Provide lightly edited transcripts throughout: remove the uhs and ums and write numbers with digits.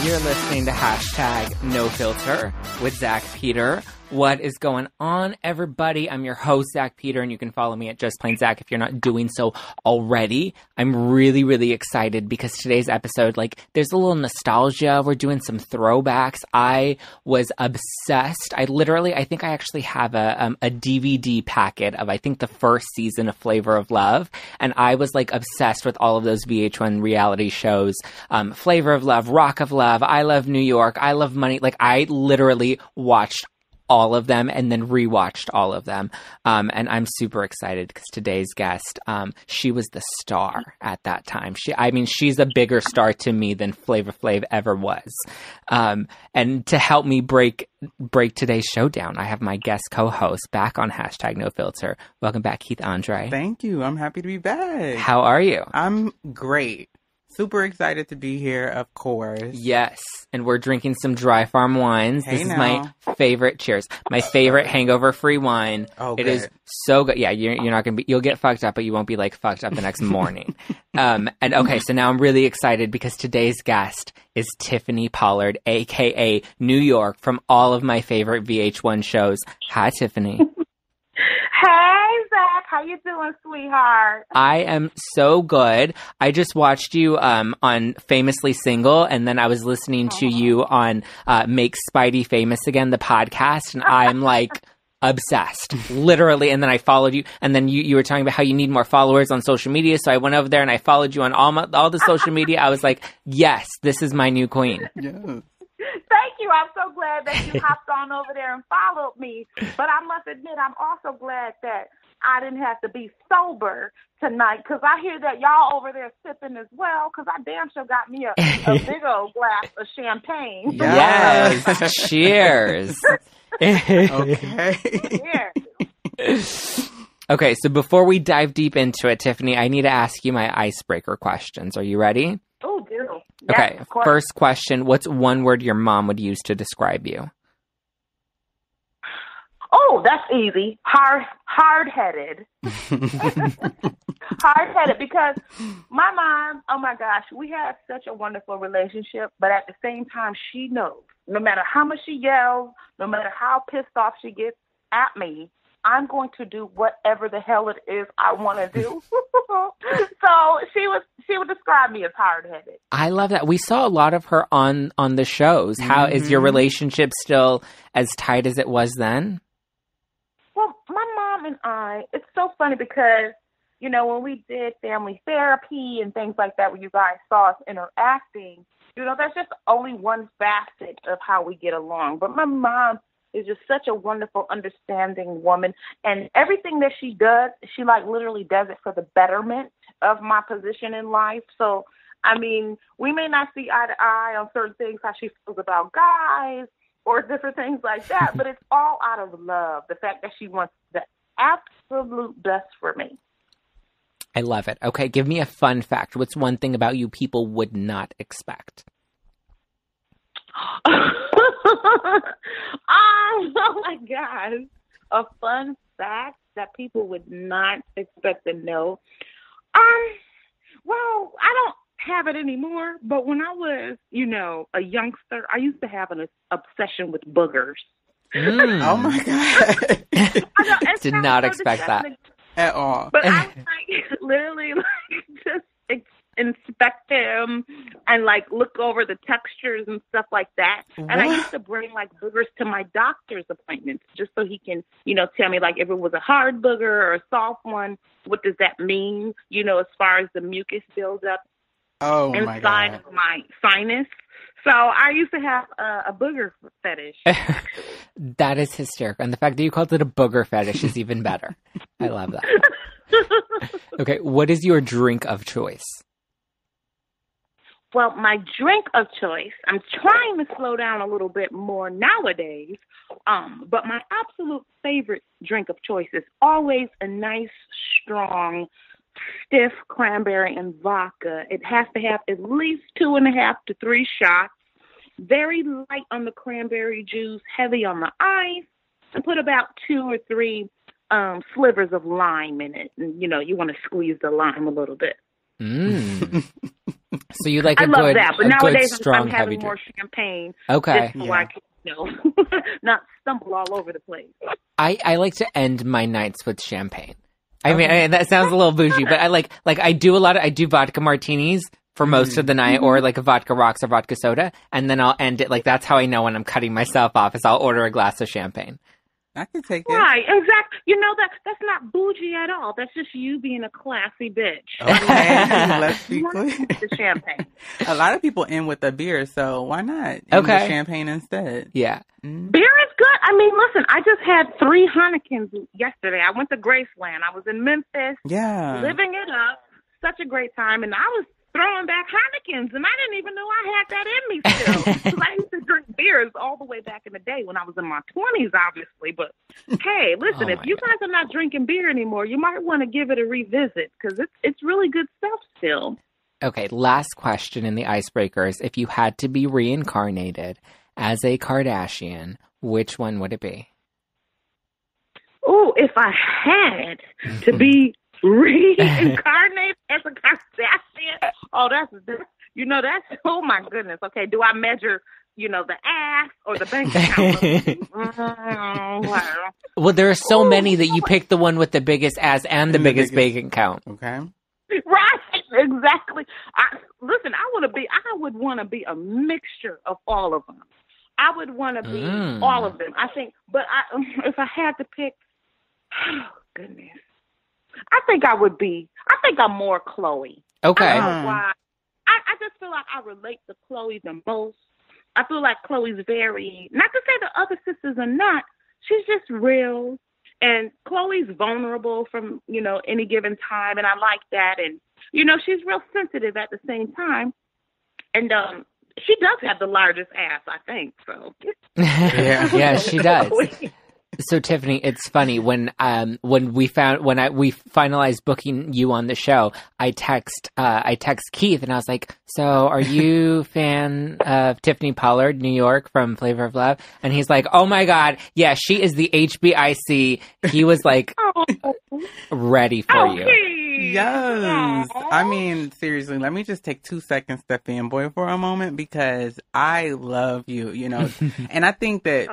You're listening to Hashtag No Filter with Zack Peter. What is going on, everybody? I'm your host, Zack Peter, and you can follow me at Just Plain Zack if you're not doing so already. I'm really, really excited because today's episode, there's a little nostalgia. We're doing some throwbacks. I was obsessed. I think I actually have a DVD packet of, I think, the first season of Flavor of Love, and I was, obsessed with all of those VH1 reality shows. Flavor of Love, Rock of Love, I Love New York, I Love Money. I literally watched all of them and then rewatched all of them. And I'm super excited because today's guest, she was the star at that time. She's a bigger star to me than Flavor Flav ever was. And to help me break today's show down, I have my guest co-host back on Hashtag No Filter. Welcome back, Keith Andre. Thank you. I'm happy to be back. How are you? I'm great. Super excited to be here, of course. Yes, and we're drinking some Dry Farm wines. This is my favorite. Cheers! My favorite hangover-free wine. Oh, it is so good. Yeah, you're not gonna be. You'll get fucked up, but you won't be fucked up the next morning. And okay, so now I'm really excited because today's guest is Tiffany Pollard, aka New York, from all of my favorite VH1 shows. Hi, Tiffany. Hey, Zack. How you doing, sweetheart? I am so good. I just watched you on Famously Single, and then I was listening to you on Make Spidey Famous Again, the podcast, and I'm obsessed, literally. And then I followed you, and then you were talking about how you need more followers on social media, so I went over there and I followed you on all the social media. I was like, yes, this is my new queen. Yeah. Thank you. I'm so glad that you hopped on over there and followed me. But I must admit, I'm also glad that I didn't have to be sober tonight because I hear that y'all over there sipping as well because I damn sure got me a big old glass of champagne. Yes. Cheers. Okay. Cheers. Okay, so before we dive deep into it, Tiffany, I need to ask you my icebreaker questions. Are you ready? Oh, do. Okay, Yes, first question. What's one word your mom would use to describe you? Oh, that's easy. Hard-headed. Hard-headed because my mom, oh my gosh, we have such a wonderful relationship, but at the same time, she knows no matter how much she yells, no matter how pissed off she gets at me, I'm going to do whatever the hell it is I want to do. So she would describe me as hard-headed. I love that. We saw a lot of her on the shows. How is your relationship still as tight as it was then? Well, my mom and I, it's so funny because, when we did family therapy and things like that, when you guys saw us interacting, there's just only one facet of how we get along. But my mom is just such a wonderful, understanding woman. And everything that she does, she literally does it for the betterment of my position in life. So, we may not see eye to eye on certain things, how she feels about guys or different things like that, but it's all out of love. The fact that she wants the absolute best for me. I love it. Okay, give me a fun fact. What's one thing about you people would not expect? Oh my gosh. A fun fact that people would not expect to know. Well, I don't have it anymore, but when I was, a youngster, I used to have an obsession with boogers. Oh my God. I did not expect that at all. But I was literally just inspect them and look over the textures and stuff like that. And I used to bring boogers to my doctor's appointments just so he can, tell me if it was a hard booger or a soft one, what does that mean? As far as the mucus builds up inside of my sinus. So I used to have a booger fetish. That is hysterical. And the fact that you called it a booger fetish is even better. I love that. Okay, what is your drink of choice? Well, my drink of choice, I'm trying to slow down a little bit more nowadays, but my absolute favorite drink of choice is always a nice, strong, stiff cranberry and vodka. It has to have at least 2.5 to 3 shots, very light on the cranberry juice, heavy on the ice, and put about 2 or 3 slivers of lime in it. And, you want to squeeze the lime a little bit. So you like I a love good, that, but a nowadays good, strong, I'm heavy having more drink. champagne. Okay. Just so I can, not stumble all over the place. I like to end my nights with champagne. I mean, that sounds a little bougie, but I do vodka martinis for most of the night, or like a vodka rocks or vodka soda, and then I'll end it like that's how I know when I'm cutting myself off, is I'll order a glass of champagne. I can take that. Right, exactly. That's not bougie at all. That's just you being a classy bitch. Okay, let's be clear. The champagne. A lot of people end with a beer, so why not end with champagne instead? Yeah. Beer is good. I mean, listen, I just had 3 Heinekens yesterday. I went to Graceland. I was in Memphis. Yeah. Living it up. Such a great time. And I was throwing back Heinekens, and I didn't even know I had that in me still. Because I used to drink beers all the way back in the day when I was in my 20s, obviously. But, hey, listen, if you guys are not drinking beer anymore, you might want to give it a revisit, because it's really good stuff still. Okay, last question in the icebreakers. If you had to be reincarnated as a Kardashian, which one would it be? Oh, if I had to be reincarnated as a Kardashian, that's, oh my goodness. Okay, do I measure, the ass or the bank account? Well, there are so many that you pick the one with the biggest ass and the biggest bank account. Okay. Right, exactly. I would want to be a mixture of all of them. I would want to be all of them. I think, but if I had to pick, oh, goodness. I think I'm more Chloe. Okay. I don't know why. I just feel like I relate to Chloe the most. I feel like Chloe's very, not to say the other sisters are not, she's just real. And Chloe's vulnerable from, any given time. And I like that. And, she's real sensitive at the same time. And she does have the largest ass, I think. So yeah, she does. So Tiffany, it's funny when we finalized booking you on the show, I text Keith and I was like, so are you fan of Tiffany Pollard, New York from Flavor of Love? And he's like, oh my God, yeah, she is the HBIC. He was like ready for you. Yes. I mean, seriously, let me just take 2 seconds to fanboy for a moment, because I love you, and I think that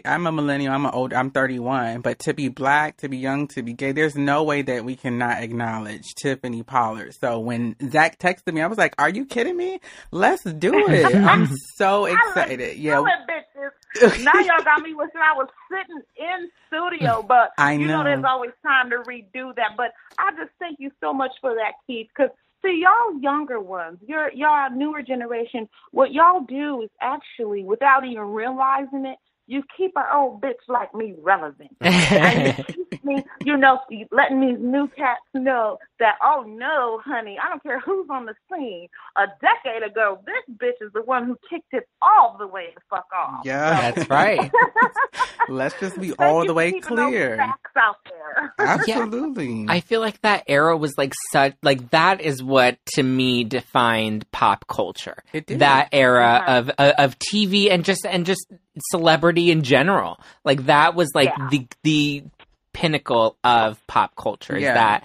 I'm a millennial, I'm 31, but to be Black, to be young, to be gay, there's no way that we cannot acknowledge Tiffany Pollard. So when Zack texted me, I was like, are you kidding me? Let's do it. I'm so excited. Yeah. Now y'all got me wishing I was sitting in studio, but I know there's always time to redo that. But I just thank you so much for that, Keith, because see, y'all younger ones, y'all newer generation, what y'all do is actually, without even realizing it, you keep an old bitch like me relevant. And you keep me, letting these new cats know that, oh no, honey, I don't care who's on the scene. A decade ago, this bitch is the one who kicked it all the way the fuck off. Yeah, that's right. Let's just be all the way clear. Facts out there. Absolutely. I feel like that era was that is what to me defined pop culture. It did. That era of TV and just celebrity in general. Like that was the pinnacle of pop culture. Is that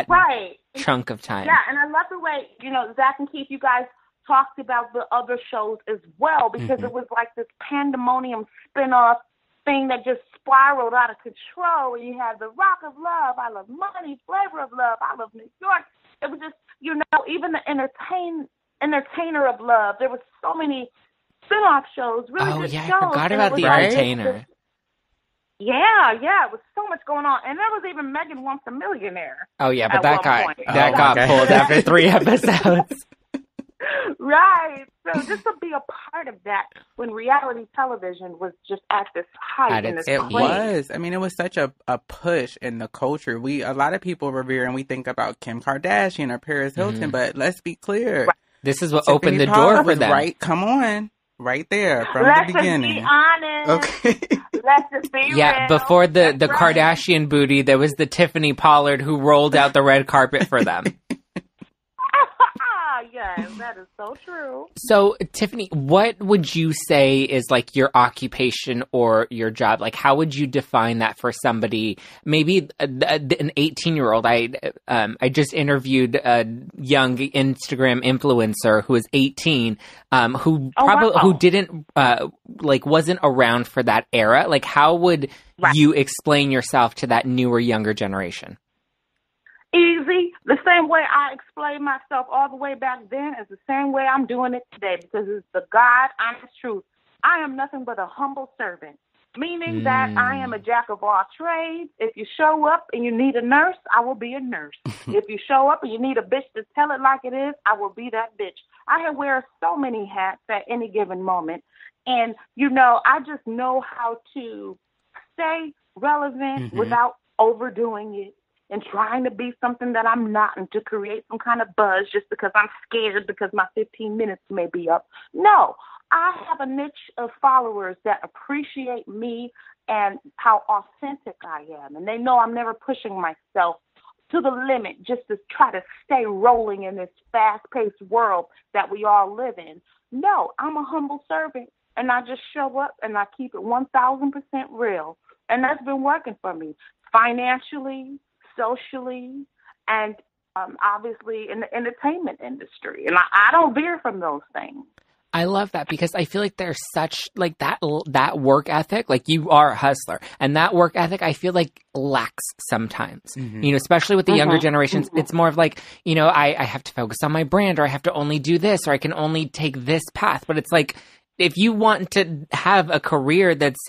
right. chunk of time. Yeah, and I love the way, Zack and Keith, you guys talked about the other shows as well, because it was like this pandemonium spin-off thing that just spiraled out of control. And you had The Rock of Love, I Love Money, Flavor of Love, I Love New York. It was just, even the Entertainer of Love. There was so many spin-off shows, really good shows. I forgot about The Entertainer. Yeah, it was so much going on. And there was even Megan Wants a Millionaire. Oh, yeah, but that got okay. pulled after 3 episodes. Right. So just to be a part of that when reality television was just at this height. It was. I mean, it was such a push in the culture. A lot of people revere and we think about Kim Kardashian or Paris Hilton, but let's be clear. Right. This is what opened the door for them. Right. Come on. Right there from the beginning. Let's be honest. Okay. Let's just be real. Before the Kardashian booty, there was the Tiffany Pollard who rolled out the red carpet for them. Yes, that is so true. So, Tiffany, what would you say is like your occupation or your job? Like, how would you define that for somebody? Maybe an 18-year-old. I just interviewed a young Instagram influencer who is 18, who didn't wasn't around for that era. Like, how would you explain yourself to that newer, younger generation? Easy. The same way I explained myself all the way back then is the same way I'm doing it today, because it's the God honest truth. I am nothing but a humble servant, meaning that I am a jack of all trades. If you show up and you need a nurse, I will be a nurse. If you show up and you need a bitch to tell it like it is, I will be that bitch. I wear so many hats at any given moment. And, I just know how to stay relevant without overdoing it and trying to be something that I'm not, and to create some kind of buzz just because I'm scared because my 15 minutes may be up. No, I have a niche of followers that appreciate me and how authentic I am. And they know I'm never pushing myself to the limit just to try to stay rolling in this fast-paced world that we all live in. No, I'm a humble servant, and I just show up and I keep it 1,000% real. And that's been working for me financially, socially, and obviously in the entertainment industry. And I don't veer from those things. I love that, because I feel like there's such like that work ethic. Like, you are a hustler, and that work ethic I feel like lacks sometimes, especially with the younger generations. It's more of like, I have to focus on my brand, or I have to only do this, or I can only take this path. But it's like, if you want to have a career that's,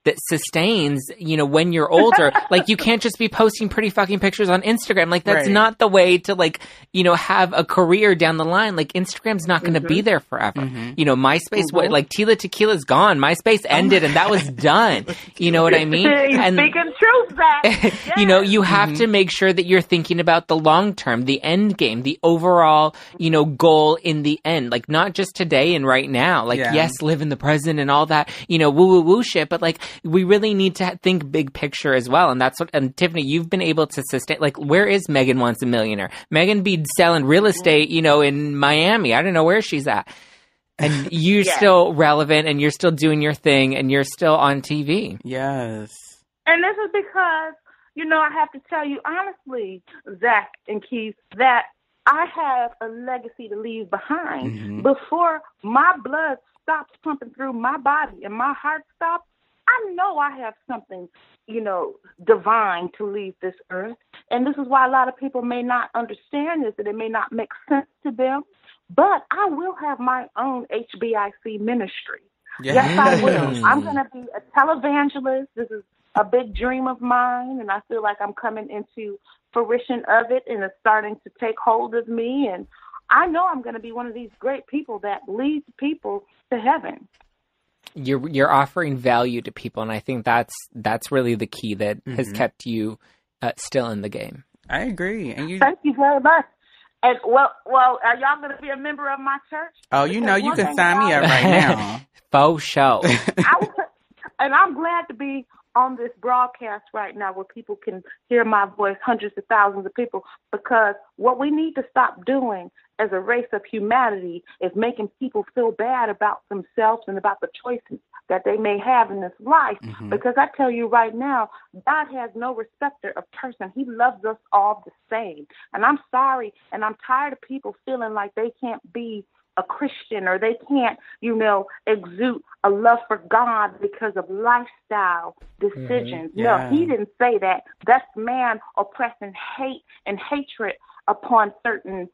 that sustains, when you're older, like, you can't just be posting pretty fucking pictures on Instagram. Like, that's not the way to, like, have a career down the line. Like, Instagram's not going to be there forever. MySpace, like, Tila Tequila's gone. MySpace ended and that was done. You know what I mean? And speaking truth, Zack. Yes. You have to make sure that you're thinking about the long term, the end game, the overall, goal in the end. Like, not just today and right now. Like, yes, live in the present and all that, woo shit, but like, we really need to think big picture as well. And that's what, and Tiffany, you've been able to sustain, like, where is Megan Wants a Millionaire? Megan be selling real estate, in Miami. I don't know where she's at. And you're still relevant, and you're still doing your thing, and you're still on TV. Yes. And this is because, I have to tell you honestly, Zack and Keith, that I have a legacy to leave behind. Before my blood stops pumping through my body and my heart stops, I know I have something, divine to leave this earth. And this is why a lot of people may not understand this, and it may not make sense to them. But I will have my own HBIC ministry. Yes, I will. I'm going to be a televangelist. This is a big dream of mine, and I feel like I'm coming into fruition of it, and it's starting to take hold of me. And I know I'm going to be one of these great people that leads people to heaven. You're offering value to people, and I think that's really the key that has kept you still in the game. I agree. And thank you very much. And well, are y'all going to be a member of my church? Oh, you can sign me up right now. Faux show. And I'm glad to be on this broadcast right now where people can hear my voice, hundreds of thousands of people, because what we need to stop doing as a race of humanity is making people feel bad about themselves and about the choices that they may have in this life. Because I tell you right now, God has no respecter of person. He loves us all the same. And I'm sorry, and I'm tired of people feeling like they can't be a Christian, or they can't, exude a love for God because of lifestyle decisions. No, he didn't say that. That's man oppressing hate and hatred upon certain,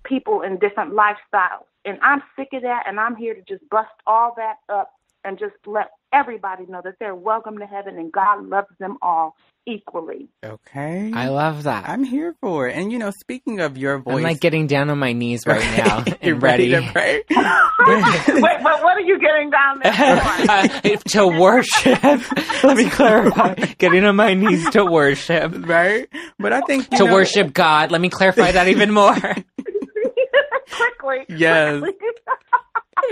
people in different lifestyles. And I'm sick of that, and I'm here to just bust all that up and just let everybody know that they're welcome to heaven and God loves them all equally. Okay. I love that. I'm here for it. And, speaking of your voice. I'm like getting down on my knees right now and ready to pray. Wait, but what are you getting down there for? To worship. Let me clarify. Getting on my knees to worship. Right? But I think, to worship God. Let me clarify that even more. Quickly. Yes.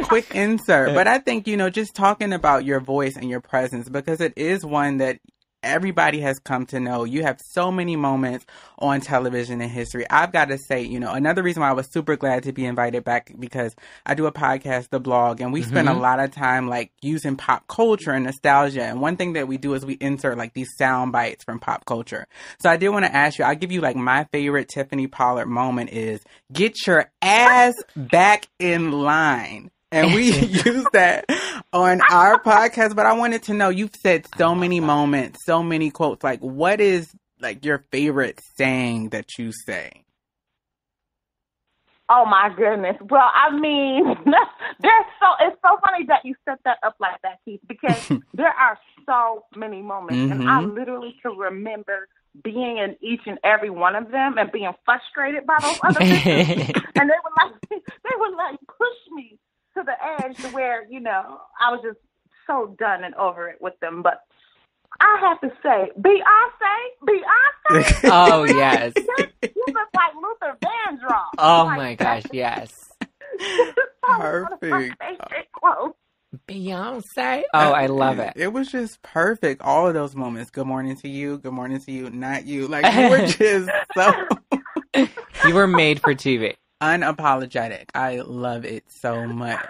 Quick insert. But I think, just talking about your voice and your presence, because it is one that everybody has come to know. You have so many moments on television in history. I've got to say, you know, another reason why I was super glad to be invited back, because I do a podcast, The Blog, and we spend a lot of time like using pop culture and nostalgia. And one thing that we do is we insert like these sound bites from pop culture. So I did want to ask you, I'll give you like my favorite Tiffany Pollard moment is get your ass back in line. And we use that on our podcast. But I wanted to know, you've said so many moments, so many quotes. Like, what is like your favorite saying that you say? Oh my goodness. Well, I mean, it's so funny that you set that up like that, Keith, because there are so many moments, and I literally can remember being in each and every one of them and being frustrated by those other people, and they would like push me to the edge to where, you know, I was just so done and over it with them. But I have to say, Beyonce. Oh, yes. You look like Luther Vandross. Oh, like my gosh, yes. Perfect. Beyonce. Oh, I love it. It was just perfect. All of those moments. Good morning to you. Good morning to you. Not you. Like, you were just so... You were made for TV. Unapologetic. I love it so much.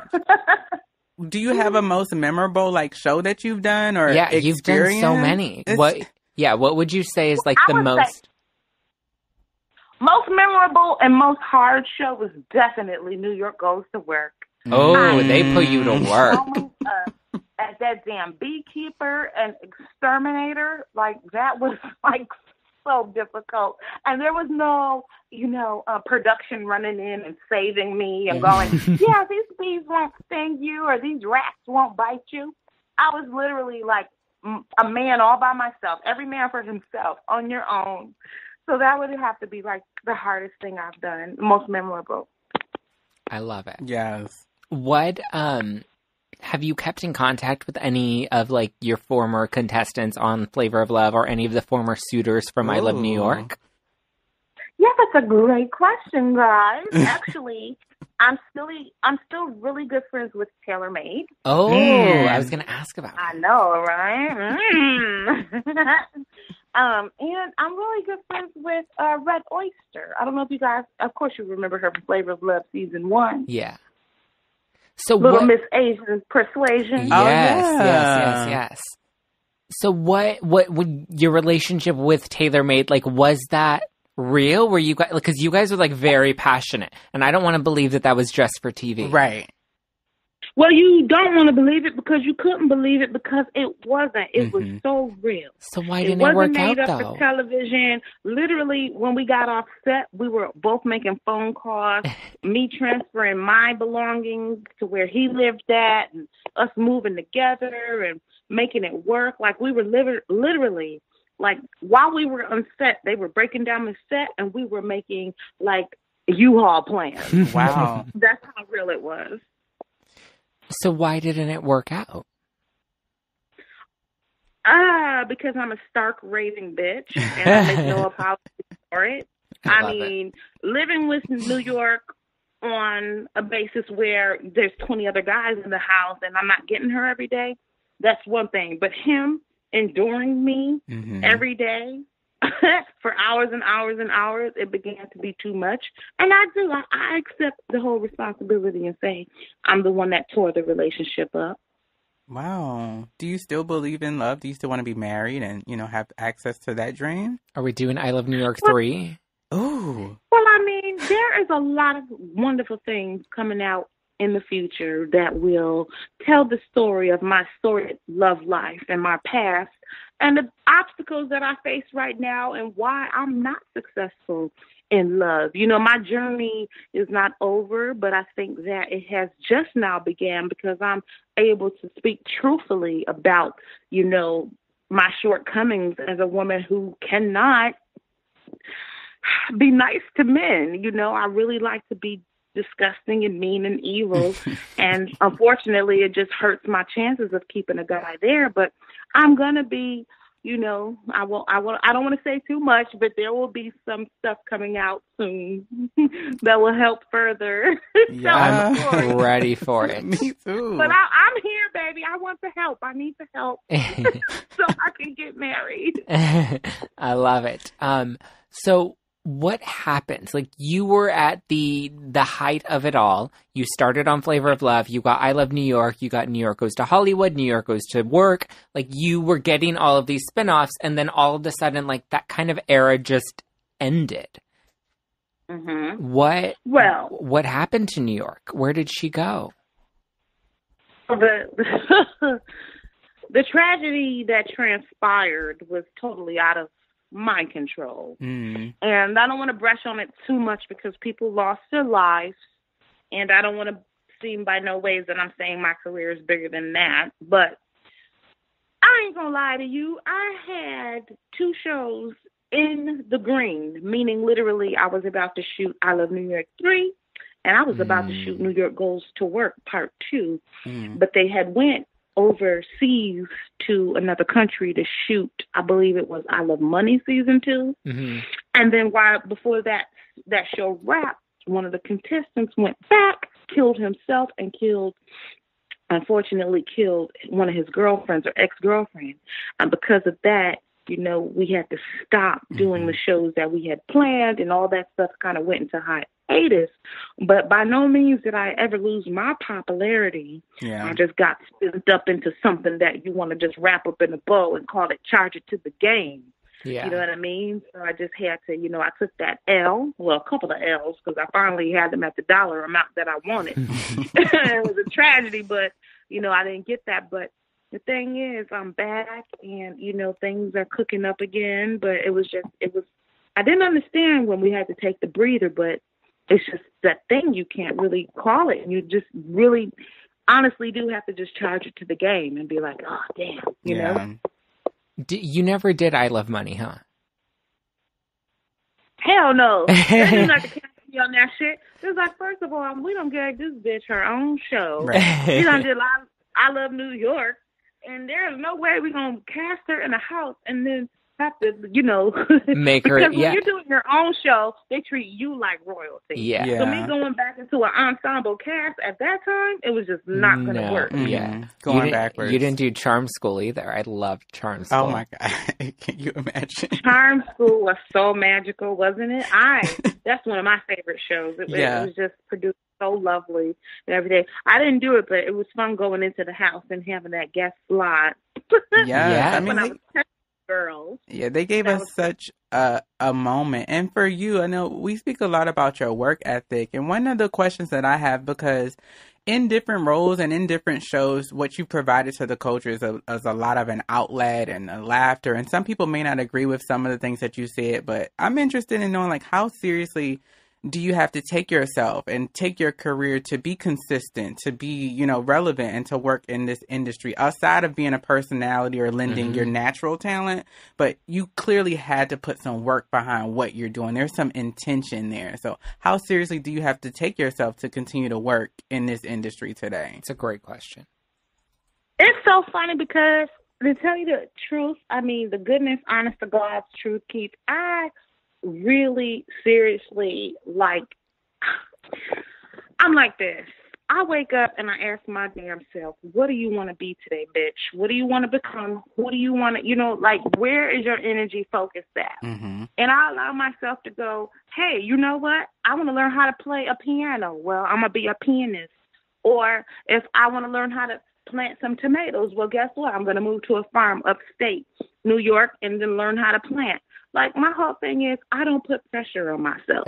Do you have a most memorable like show that you've done or experience? You've done so many. What would you say is like the most memorable and most hard show was definitely New York Goes to Work. Oh, they put you to work. As that damn beekeeper and exterminator, like that was like so difficult, and there was no, you know, production running in and saving me and going, yeah, these bees won't sting you or these rats won't bite you. I was literally like a man all by myself, every man for himself, on your own. So that would have to be like the hardest thing I've done, most memorable. I love it. Yes. What have you kept in contact with any of like your former contestants on Flavor of Love or any of the former suitors from I Love New York? Yeah, that's a great question, guys. Actually, I'm still really good friends with Tailor Made. Oh, I was going to ask about I know, right? And I'm really good friends with Red Oyster. I don't know if you guys, of course you remember her from Flavor of Love Season 1. Yeah. So Little Miss Asian Persuasion. Yes. So what would your relationship with Tailor Made, like, was that real? Were you guys, because you guys were like very passionate, and I don't want to believe that was just for TV. Right. Well, you don't want to believe it because you couldn't believe it because it wasn't. It was so real. So why didn't it work out, though? It wasn't made up for television. Literally, when we got off set, we were both making phone calls, me transferring my belongings to where he lived at, and us moving together and making it work. Like, we were literally, like, while we were on set, they were breaking down the set, and we were making, like, U-Haul plans. Wow. That's how real it was. So why didn't it work out? Because I'm a stark raving bitch, and I make no apology for it. I mean, living with New York on a basis where there's 20 other guys in the house and I'm not getting her every day, that's one thing. But him enduring me every day for hours and hours and hours, it began to be too much. And I accept the whole responsibility and say I'm the one that tore the relationship up. Wow. Do you still believe in love? Do you still want to be married and, you know, have access to that dream? Are we doing I Love New York 3? Ooh. Well, I mean, there is a lot of wonderful things coming out in the future that will tell the story of my sordid love life and my past and the obstacles that I face right now and why I'm not successful in love. You know, my journey is not over, but I think that it has just now began because I'm able to speak truthfully about, you know, my shortcomings as a woman who cannot be nice to men. You know, I really like to be disgusting and mean and evil. And unfortunately, it just hurts my chances of keeping a guy there. But I'm going to be I don't want to say too much, but there will be some stuff coming out soon that will help further. Yeah. I'm ready for it. Me too. But I'm here, baby. I want the help. I need the help so I can get married. I love it. So what happens? Like, you were at the height of it all. You started on Flavor of Love. You got I Love New York. You got New York Goes to Hollywood. New York Goes to Work. Like, you were getting all of these spinoffs, and then all of a sudden, like, that kind of era just ended. Mm-hmm. What happened to New York? Where did she go? The tragedy that transpired was totally out of my control. And I don't want to brush on it too much because people lost their lives, and I don't want to seem by no ways that I'm saying my career is bigger than that, but I ain't gonna lie to you. I had 2 shows in the green, meaning literally I was about to shoot I Love New York 3, and I was about to shoot New York Goes to Work Part 2, but they had went overseas to another country to shoot, I believe it was I Love Money Season 2. And then before that show wrapped, one of the contestants went back, killed himself, and unfortunately killed one of his girlfriends or ex-girlfriend. And because of that, we had to stop doing the shows that we had planned, and all that stuff kind of went into hiatus. But by no means did I ever lose my popularity. Yeah. I just got spent up into something that you want to just wrap up in a bow and call it Charge It to the Game. Yeah. You know what I mean? So I just had to, I took that L, well, a couple of L's, because I finally had them at the dollar amount that I wanted. It was a tragedy, but, I didn't get that. But the thing is, I'm back, and, things are cooking up again. But I didn't understand when we had to take the breather, but it's just that thing you can't really call it. And you just really honestly do have to just charge it to the game and be like, oh, damn, you know? You never did I Love Money, huh? Hell no. They're not to catch me on that shit. It's like, first of all, we don't gave this bitch her own show. Right. She done did I Love New York, and there's no way we're going to cast her in a house and then have to, make her, because when you're doing your own show, they treat you like royalty. Yeah. So me going back into an ensemble cast at that time, it was just not going to work. Yeah. Going backwards. You didn't do Charm School either. I loved Charm School. Oh my God. Can you imagine? Charm School was so magical, wasn't it? That's one of my favorite shows. It was just produced so lovely and every day. I didn't do it, but it was fun going into the house and having that guest slot. Yeah. I mean, girls. Yeah, they gave us such a moment. And for you, I know we speak a lot about your work ethic. And one of the questions that I have, because in different roles and in different shows, what you provided to the culture is a lot of an outlet and a laughter. And some people may not agree with some of the things that you said, but I'm interested in knowing, like, how seriously do you have to take yourself and take your career to be consistent, to be, relevant, and to work in this industry outside of being a personality or lending your natural talent? But you clearly had to put some work behind what you're doing. There's some intention there. So how seriously do you have to take yourself to continue to work in this industry today? It's a great question. It's so funny because, to tell you the truth, I mean, the goodness, honest to God's truth, Keith, I really seriously, I'm like this. I wake up and I ask my damn self, what do you want to be today, bitch? What do you want to become? What do you want to, where is your energy focused at? And I allow myself to go, hey, you know what? I want to learn how to play a piano. Well, I'm going to be a pianist. Or if I want to learn how to plant some tomatoes, well, guess what? I'm going to move to a farm upstate New York and then learn how to plant. Like, my whole thing is I don't put pressure on myself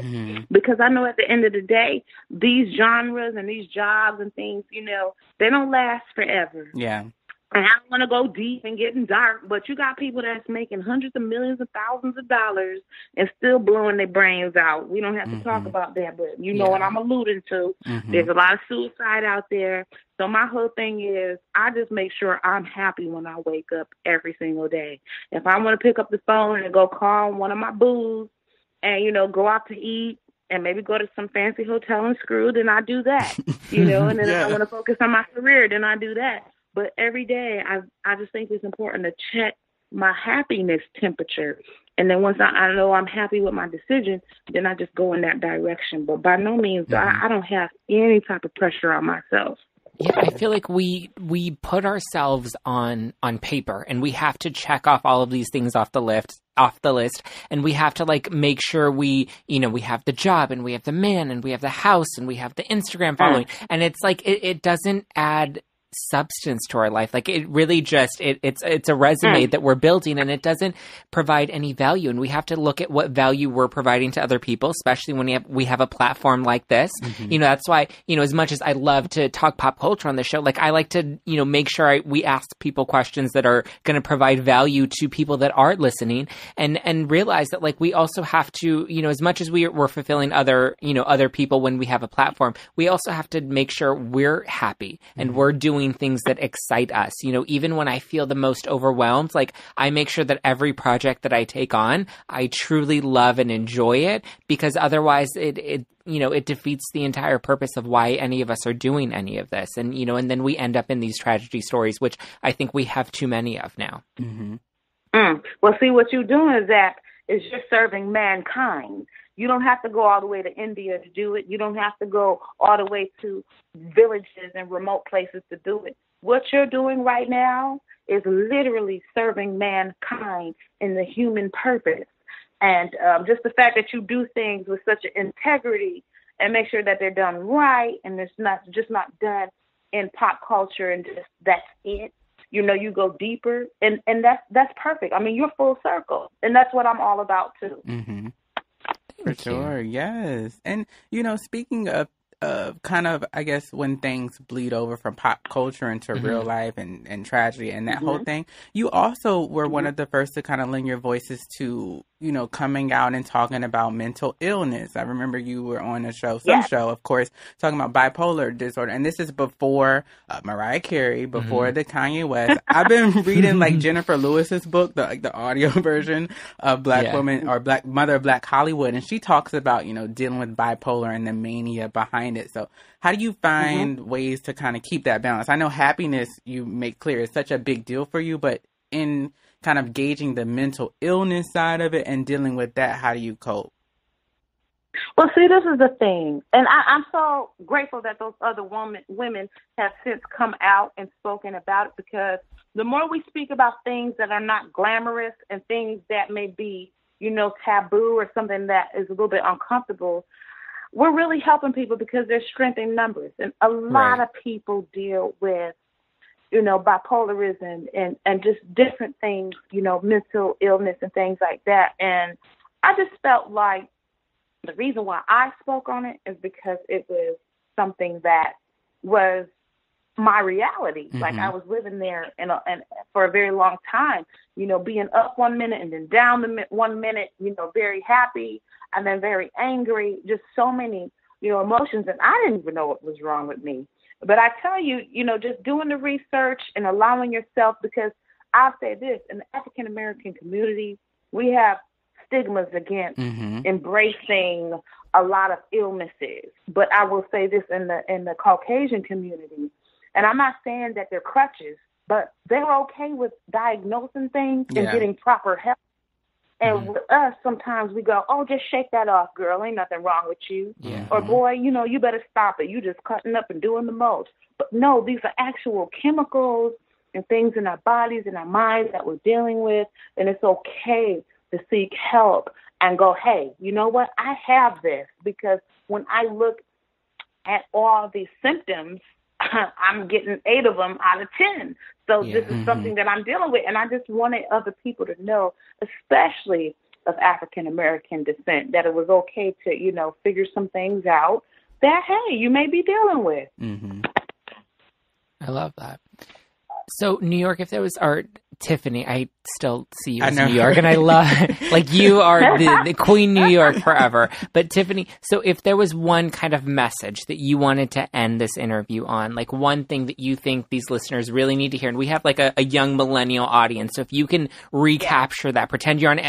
because I know at the end of the day, these genres and these jobs and things, they don't last forever. Yeah. And I don't want to go deep and getting dark, but you got people that's making hundreds of millions of thousands of dollars and still blowing their brains out. We don't have to talk about that, but you know what I'm alluding to. There's a lot of suicide out there. So my whole thing is I just make sure I'm happy when I wake up every single day. If I want to pick up the phone and go call one of my boos and, go out to eat and maybe go to some fancy hotel and screw, then I do that, and then if I want to focus on my career, then I do that. But every day, I just think it's important to check my happiness temperature. And then once I know I'm happy with my decision, then I just go in that direction. But by no means, I don't have any type of pressure on myself. Yeah, I feel like we put ourselves on paper, and we have to check off all of these things off the list, and we have to like make sure we have the job, and we have the man, and we have the house, and we have the Instagram following, and it's like it doesn't add substance to our life. Like it really just it's a resume that we're building, and it doesn't provide any value. And we have to look at what value we're providing to other people, especially when we have a platform like this. That's why, as much as I love to talk pop culture on the show, like I like to make sure we ask people questions that are going to provide value to people that are listening, and realize that like we also have to, as much as we're fulfilling other people when we have a platform, we also have to make sure we're happy and we're doing things that excite us. Even when I feel the most overwhelmed, like I make sure that every project that I take on, I truly love and enjoy it, because otherwise it defeats the entire purpose of why any of us are doing any of this. And, and then we end up in these tragedy stories, which I think we have too many of now. Well, see, what you're doing, Zach, is you're serving mankind. You don't have to go all the way to India to do it. You don't have to go all the way to villages and remote places to do it. What you're doing right now is literally serving mankind in the human purpose. And just the fact that you do things with such an integrity and make sure that they're done right, and it's not done in pop culture and just that's it. You go deeper, and that's perfect. I mean, you're full circle, and that's what I'm all about too. For sure, yes. And, speaking of kind of, I guess, when things bleed over from pop culture into real life and tragedy and that whole thing, you also were one of the first to kind of lend your voices to, coming out and talking about mental illness. I remember you were on a show, show, of course, talking about bipolar disorder. And this is before Mariah Carey, before the Kanye West. I've been reading like Jennifer Lewis's book, the audio version of Black Woman or Black Mother of Black Hollywood. And she talks about, dealing with bipolar and the mania behind it. So how do you find ways to kind of keep that balance? I know happiness, you make clear, is such a big deal for you, but in kind of gauging the mental illness side of it and dealing with that, how do you cope? Well, see, this is the thing. And I'm so grateful that those other women have since come out and spoken about it, because the more we speak about things that are not glamorous and things that may be, taboo or something that is a little bit uncomfortable, we're really helping people, because there's strength in numbers. And a lot of people deal with, bipolarism and just different things, mental illness and things like that. And I just felt like the reason why I spoke on it is because it was something that was my reality. Like I was living there and for a very long time, being up one minute and then down one minute, very happy and then very angry, just so many, emotions. And I didn't even know what was wrong with me. But I tell you, just doing the research and allowing yourself, because I'll say this, in the African-American community, we have stigmas against embracing a lot of illnesses. But I will say this in the Caucasian community, and I'm not saying that they're crutches, but they're okay with diagnosing things and getting proper help. And with us, sometimes we go, oh, just shake that off, girl. Ain't nothing wrong with you. Or, boy, you better stop it. You just cutting up and doing the most. But, no, these are actual chemicals and things in our bodies and our minds that we're dealing with. And it's okay to seek help and go, hey, you know what? I have this, because when I look at all these symptoms, I'm getting 8 of them out of 10. So this is something that I'm dealing with. And I just wanted other people to know, especially of African-American descent, that it was okay to, figure some things out that, hey, you may be dealing with. I love that. So New York, if there was art, Tiffany, I still see you as New York, and I love, like, you are the Queen New York forever. But Tiffany, so if there was one kind of message that you wanted to end this interview on, like one thing that you think these listeners really need to hear, and we have like a young millennial audience, so if you can recapture that, pretend you're on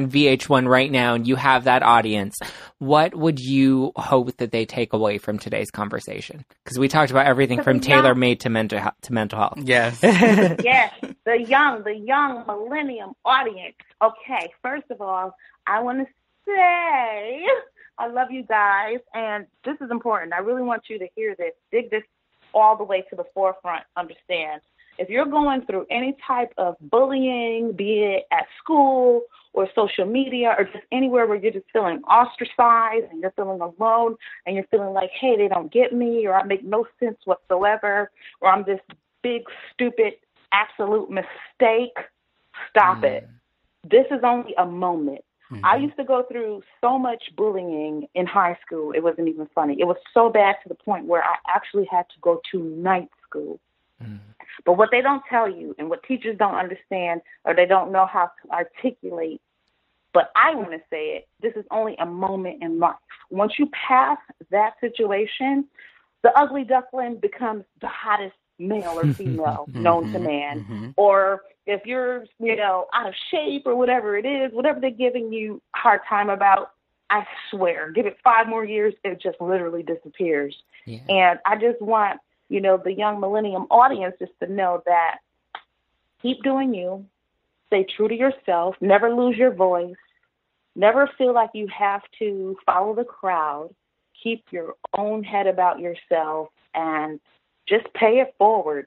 VH1 right now and you have that audience, what would you hope that they take away from today's conversation? Because we talked about everything from Tailor Made to mental health. Yes. Yes. the young millennium audience. Okay, first of all, I want to say I love you guys, and this is important. I really want you to hear this. Dig this all the way to the forefront. Understand. If you're going through any type of bullying, be it at school or social media or just anywhere where you're just feeling ostracized and you're feeling alone and you're feeling like, hey, they don't get me, or I make no sense whatsoever, or I'm this big, stupid, absolute mistake, stop it. This is only a moment. I used to go through so much bullying in high school. It wasn't even funny. It was so bad to the point where I actually had to go to night school. But what they don't tell you and what teachers don't understand, or they don't know how to articulate, but I want to say it, this is only a moment in life. Once you pass that situation, the ugly duckling becomes the hottest male or female known to man. Or if you're, out of shape or whatever it is, whatever they're giving you a hard time about, I swear, give it 5 more years, it just literally disappears. Yeah. And I just want, the young millennium audience just to know that keep doing you, stay true to yourself, never lose your voice, never feel like you have to follow the crowd, keep your own head about yourself, and just pay it forward,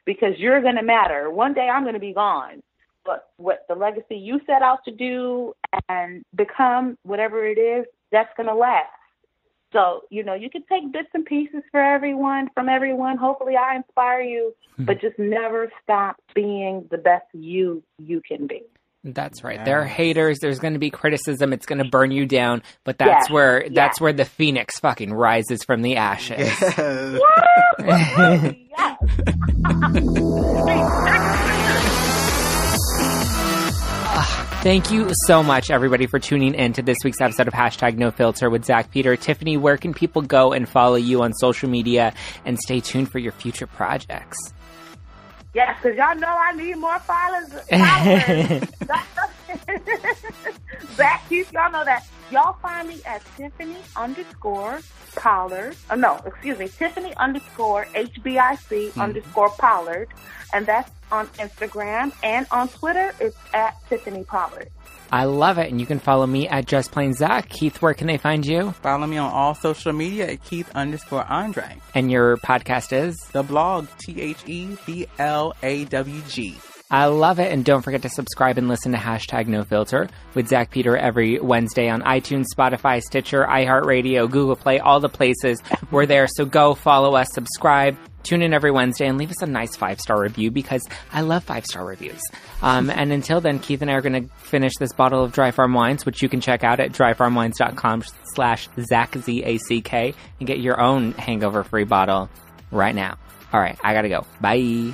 because you're going to matter. One day I'm going to be gone, but what the legacy you set out to do and become, whatever it is, that's going to last. So, you can take bits and pieces from everyone. Hopefully I inspire you, but just never stop being the best you can be. That's right. There are haters. There's going to be criticism. It's going to burn you down. But that's where the phoenix fucking rises from the ashes. Yes. Thank you so much, everybody, for tuning in to this week's episode of #NoFilter with Zack Peter. Tiffany, where can people go and follow you on social media and stay tuned for your future projects? Yes, because y'all know I need more followers. Zack, y'all know that. Y'all find me at Tiffany_Pollard. Tiffany _HBIC_Pollard. And that's on Instagram. And on Twitter, it's at Tiffany Pollard. I love it. And you can follow me at Just Plain Zack. Keith, where can they find you? Follow me on all social media at Keith_Andre. And your podcast is? The Blog, TheBlawg. I love it. And don't forget to subscribe and listen to #NoFilter with Zack Peter every Wednesday on iTunes, Spotify, Stitcher, iHeartRadio, Google Play, all the places. We're there. So go follow us, subscribe, tune in every Wednesday, and leave us a nice 5-star review, because I love 5-star reviews. And until then, Keith and I are going to finish this bottle of Dry Farm Wines, which you can check out at dryfarmwines.com/Zack, ZACK, and get your own hangover-free bottle right now. All right, I got to go. Bye.